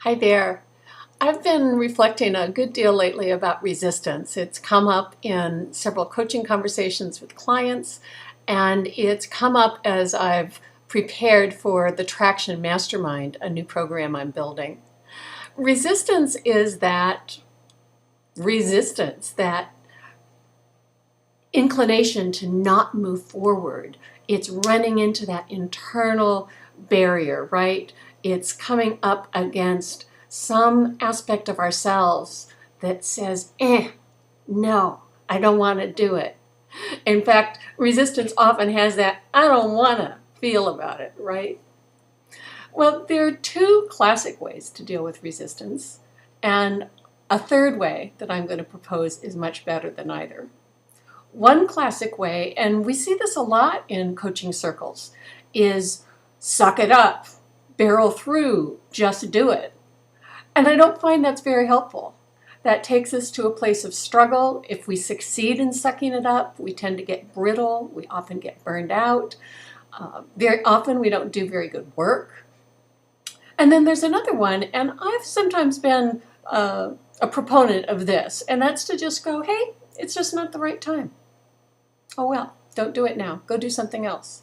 Hi there. I've been reflecting a good deal lately about resistance. It's come up in several coaching conversations with clients, and it's come up as I've prepared for the Traction Mastermind, a new program I'm building. Resistance is that resistance, that inclination to not move forward. It's running into that internal barrier, right? It's coming up against some aspect of ourselves that says, no, I don't want to do it. In fact, resistance often has that, I don't want to feel about it, right? Well, there are two classic ways to deal with resistance, and a third way that I'm going to propose is much better than either. One classic way, and we see this a lot in coaching circles, is suck it up, barrel through, just do it. And I don't find that's very helpful. That takes us to a place of struggle. If we succeed in sucking it up, we tend to get brittle. We often get burned out. Very often we don't do very good work. And then there's another one, and I've sometimes been a proponent of this, and that's to just go, hey, it's just not the right time. Oh well, don't do it now. Go do something else.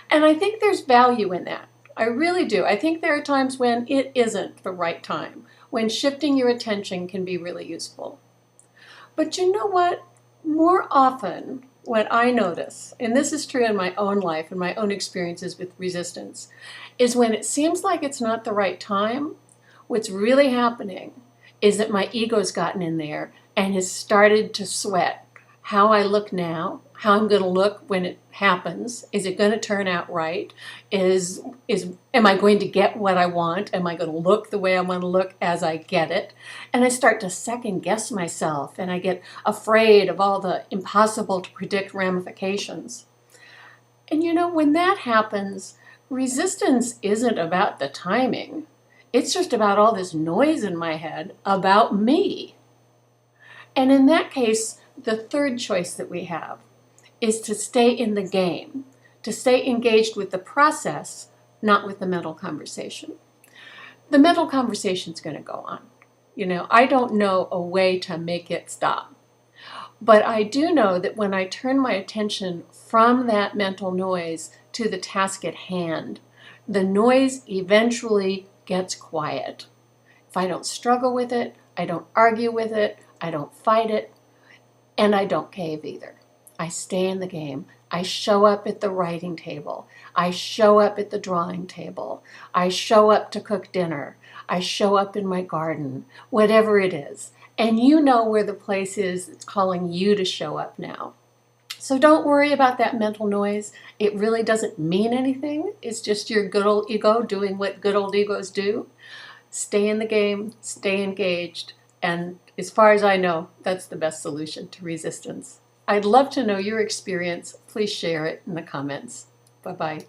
And I think there's value in that. I really do. I think there are times when it isn't the right time, when shifting your attention can be really useful. But you know what? More often, what I notice, and this is true in my own life and my own experiences with resistance, is when it seems like it's not the right time, what's really happening is that my ego's gotten in there and has started to sweat how I look now, how I'm going to look when it happens. Is it going to turn out right? Am I going to get what I want? Am I going to look the way I want to look as I get it? And I start to second guess myself, and I get afraid of all the impossible to predict ramifications. And you know, when that happens, resistance isn't about the timing. It's just about all this noise in my head about me. And in that case, the third choice that we have is to stay in the game, to stay engaged with the process, not with the mental conversation. The mental conversation is going to go on. You know, I don't know a way to make it stop. But I do know that when I turn my attention from that mental noise to the task at hand, the noise eventually gets quiet. If I don't struggle with it, I don't argue with it, I don't fight it, and I don't cave either. I stay in the game. I show up at the writing table. I show up at the drawing table. I show up to cook dinner. I show up in my garden, whatever it is. And you know where the place is that's calling you to show up now. So don't worry about that mental noise. It really doesn't mean anything. It's just your good old ego doing what good old egos do. Stay in the game, stay engaged, and as far as I know, that's the best solution to resistance. I'd love to know your experience. Please share it in the comments. Bye-bye.